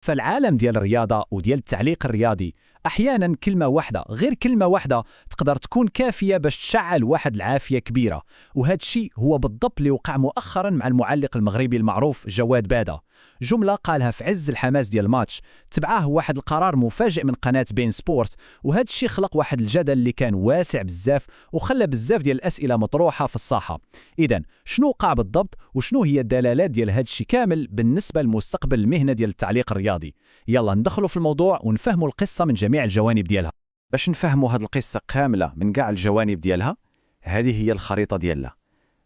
فالعالم ديال الرياضة وديال التعليق الرياضي أحيانا كلمة واحدة غير كلمة واحدة تقدر تكون كافية باش تشعل واحد العافية كبيرة. وهذا الشيء هو بالضبط اللي وقع مؤخرا مع المعلق المغربي المعروف جواد بادة. جملة قالها في عز الحماس ديال الماتش تبعه واحد القرار مفاجئ من قناة بين سبورت، وهذا الشيء خلق واحد الجدل اللي كان واسع بزاف وخلى بزاف ديال الأسئلة مطروحة في الساحة. إذن شنو وقع بالضبط وشنو هي الدلالات ديال هذا الشيء كامل بالنسبة لمستقبل المهنة ديال التعليق الرياضي؟ يلا ندخلوا في الموضوع ونفهموا القصة من جميع الجوانب ديالها. باش نفهموا هذه القصة كاملة من كاع الجوانب ديالها، هذه هي الخريطة ديالها.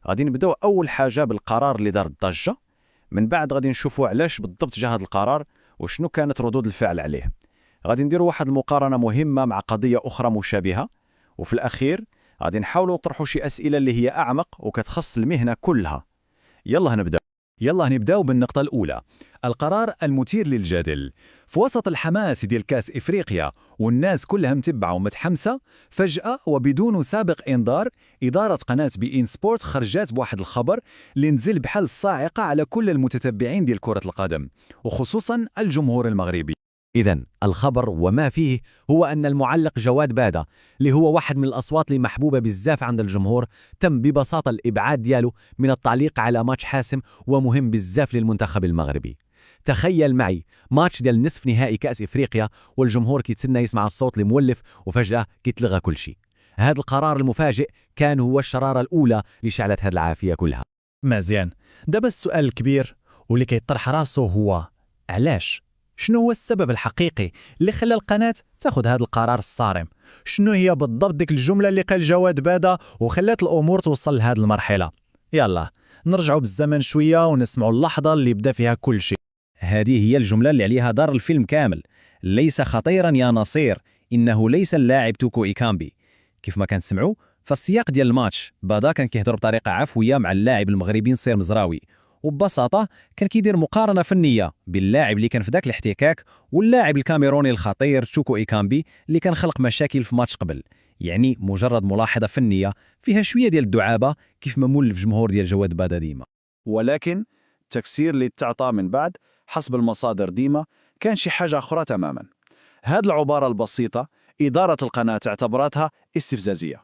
غادي نبداو أول حاجة بالقرار اللي دار الضجة، من بعد غادي نشوفوا علاش بالضبط جا هذا القرار وشنو كانت ردود الفعل عليه. غادي نديروا واحد المقارنة مهمة مع قضية أخرى مشابهة، وفي الأخير غادي نحاولوا نطرحوا شي أسئلة اللي هي أعمق وكتخص المهنة كلها. يلا نبداو بالنقطة الأولى، القرار المثير للجدل. في وسط الحماس ديال كاس إفريقيا والناس كلها متبعة ومتحمسة، فجأة وبدون سابق إنذار إدارة قناة بي إن سبورت خرجت بواحد الخبر اللي نزل بحال الصاعقة على كل المتتبعين ديال كرة القدم وخصوصا الجمهور المغربي. إذن الخبر وما فيه هو أن المعلق جواد بادة اللي هو واحد من الأصوات اللي محبوبة بزاف عند الجمهور تم ببساطة الإبعاد دياله من التعليق على ماتش حاسم ومهم بزاف للمنتخب المغربي. تخيل معي ماتش ديال نصف نهائي كأس إفريقيا والجمهور كيتسنى يسمع الصوت المولف وفجأة كيتلغى كل شيء. هذا القرار المفاجئ كان هو الشرارة الأولى اللي شعلت هذه العافية كلها. مزيان، دابا السؤال الكبير واللي كيطرح راسه هو علاش؟ شنو هو السبب الحقيقي اللي خلى القناة تاخذ هذا القرار الصارم؟ شنو هي بالضبط ديك الجملة اللي قال جواد بادة وخلات الأمور توصل لهذه المرحلة؟ يلا نرجعوا بالزمن شوية ونسمعوا اللحظة اللي بدا فيها كل شيء. هذه هي الجملة اللي عليها دار الفيلم كامل: ليس خطيرا يا نصير، إنه ليس اللاعب توكو إيكامبي. كيف ما كنسمعوا فالسياق ديال الماتش بادة كان كيهضر بطريقة عفوية مع اللاعب المغربي نصير مزراوي، وببساطة كان كيدير مقارنة فنية بين اللاعب اللي كان في ذاك الاحتكاك واللاعب الكاميروني الخطير توكو إيكامبي اللي كان خلق مشاكل في ماتش قبل. يعني مجرد ملاحظة فنية فيها شوية ديال الدعابة كيف ما مول في جمهور ديال جواد بادة ديما. ولكن التكسير اللي تعطى من بعد حسب المصادر ديما كان شي حاجة أخرى تماما. هاد العبارة البسيطة إدارة القناة اعتبرتها استفزازية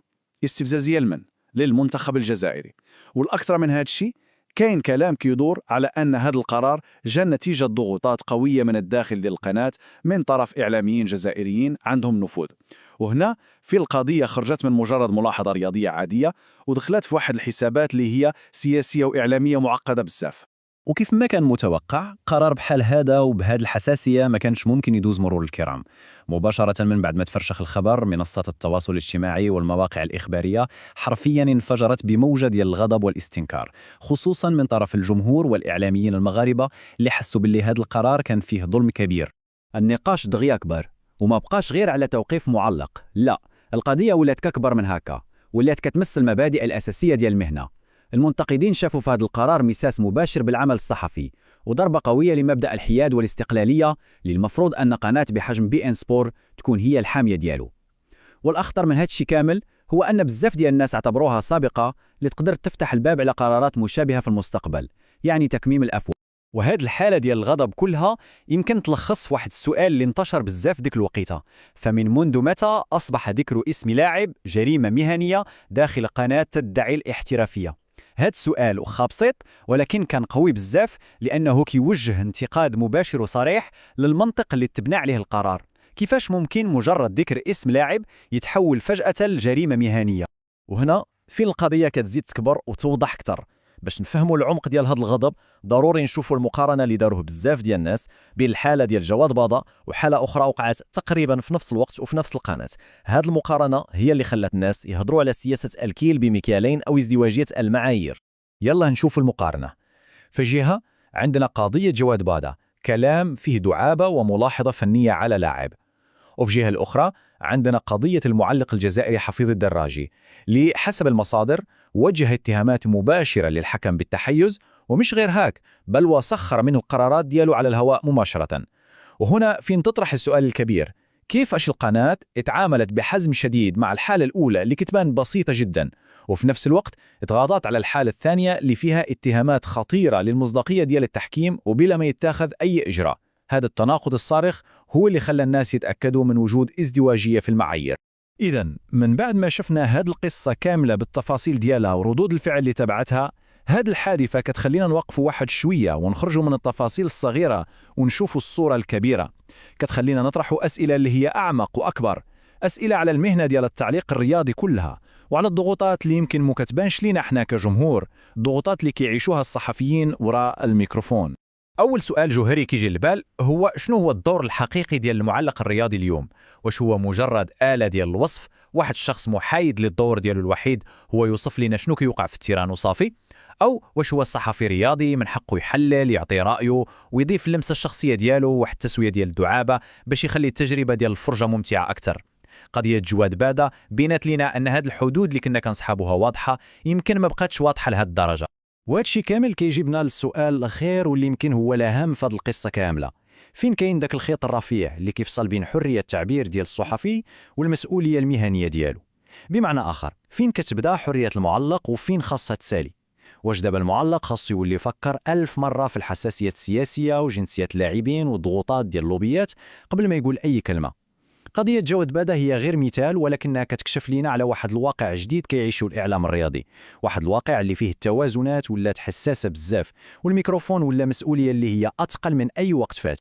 للمنتخب الجزائري. والأكثر من هاد الشيء كاين كلام كيدور على أن هذا القرار جاء نتيجة ضغوطات قوية من الداخل ديال القناة من طرف إعلاميين جزائريين عندهم نفوذ. وهنا في القضية خرجت من مجرد ملاحظة رياضية عادية ودخلت في واحد الحسابات اللي هي سياسية وإعلامية معقدة بزاف. وكيف ما كان متوقع، قرار بحال هذا وبهذه الحساسية ما كانش ممكن يدوز مرور الكرام. مباشرة من بعد ما تفرشخ الخبر، منصات التواصل الاجتماعي والمواقع الإخبارية حرفيا انفجرت بموجة ديال الغضب والاستنكار، خصوصا من طرف الجمهور والإعلاميين المغاربة اللي حسوا باللي هذا القرار كان فيه ظلم كبير. النقاش دغيا كبر وما بقاش غير على توقيف معلق، لا، القضية ولات ككبر من هكا، ولات كتمس المبادئ الأساسية ديال المهنة. المنتقدين شافوا في هذا القرار مساس مباشر بالعمل الصحفي وضربة قوية لمبدأ الحياد والاستقلالية اللي المفروض أن قناة بحجم بي إن سبور تكون هي الحامية ديالو. والأخطر من هادشي كامل هو أن بزاف ديال الناس اعتبروها سابقة اللي تقدر تفتح الباب على قرارات مشابهة في المستقبل، يعني تكميم الأفواه. وهاد الحالة ديال الغضب كلها يمكن تلخص في واحد السؤال اللي انتشر بزاف ديك الوقيته: فمن منذ متى أصبح ذكر اسم لاعب جريمة مهنية داخل قناة تدعي الاحترافية؟ هذا السؤال واخا بسيط ولكن كان قوي بزاف، لأنه كيوجه انتقاد مباشر وصريح للمنطق اللي تبنى عليه القرار. كيفاش ممكن مجرد ذكر اسم لاعب يتحول فجأة لجريمة مهنية؟ وهنا فين القضية كتزيد تكبر وتوضح أكثر. باش نفهموا العمق ديال هذا الغضب ضروري نشوفوا المقارنة اللي داروه بزاف ديال الناس بين الحالة ديال جواد بادة وحالة أخرى وقعت تقريبا في نفس الوقت وفي نفس القناة. هذه المقارنة هي اللي خلت الناس يهضروا على سياسة الكيل بمكيالين أو ازدواجية المعايير. يلا نشوفوا المقارنة. في جهة عندنا قضية جواد بادة، كلام فيه دعابة وملاحظة فنية على لاعب. وفي جهة الأخرى عندنا قضية المعلق الجزائري حفيظ الدراجي اللي حسب المصادر وجه اتهامات مباشرة للحكم بالتحيز، ومش غير هاك بل وسخر منه القرارات دياله على الهواء مباشرة. وهنا فين تطرح السؤال الكبير: كيف القناة اتعاملت بحزم شديد مع الحالة الأولى اللي كتبان بسيطة جدا، وفي نفس الوقت اتغاضت على الحالة الثانية اللي فيها اتهامات خطيرة للمصداقية ديال التحكيم وبلا ما يتاخذ أي إجراء؟ هذا التناقض الصارخ هو اللي خلى الناس يتأكدوا من وجود ازدواجية في المعايير. إذا من بعد ما شفنا هاد القصة كاملة بالتفاصيل ديالها وردود الفعل اللي تبعتها، هاد الحادثة كتخلينا نوقفوا واحد شوية ونخرجوا من التفاصيل الصغيرة ونشوفوا الصورة الكبيرة. كتخلينا نطرحوا أسئلة اللي هي أعمق وأكبر، أسئلة على المهنة ديال التعليق الرياضي كلها، وعلى الضغوطات اللي يمكن ما كتبانش لينا احنا كجمهور، الضغوطات اللي كيعيشوها الصحفيين وراء الميكروفون. أول سؤال جوهري كيجي للبال هو شنو هو الدور الحقيقي ديال المعلق الرياضي اليوم؟ واش هو مجرد آلة ديال الوصف، واحد الشخص محايد للدور ديالو الوحيد هو يوصف لنا شنو كيوقع في التيران وصافي؟ أو واش هو الصحفي رياضي من حقه يحلل، يعطي رأيه ويضيف اللمسة الشخصية ديالو واحد التسوية ديال الدعابة باش يخلي التجربة ديال الفرجة ممتعة أكثر؟ قضية جواد بادا بينت لنا أن هاد الحدود اللي كنا كنصحابوها واضحة يمكن ما بقاتش واضحة لهاد الدرجة. وهادشي كامل كيجيبنا للسؤال الأخير واللي يمكن هو الأهم في هاد القصة كاملة. فين كاين داك الخيط الرفيع اللي كيفصل بين حرية التعبير ديال الصحفي والمسؤولية المهنية ديالو؟ بمعنى آخر، فين كتبدا حرية المعلق وفين خاصها تسالي؟ واش دابا المعلق خاصو يولي يفكر 1000 مرة في الحساسيات السياسية وجنسيات اللاعبين والضغوطات ديال اللوبيات قبل ما يقول أي كلمة؟ قضية جواد بادا هي غير مثال، ولكنها كتكشف لينا على واحد الواقع جديد كيعيشوا الإعلام الرياضي، واحد الواقع اللي فيه التوازنات ولات حساسة بزاف، والميكروفون ولا مسؤولية اللي هي أثقل من أي وقت فات.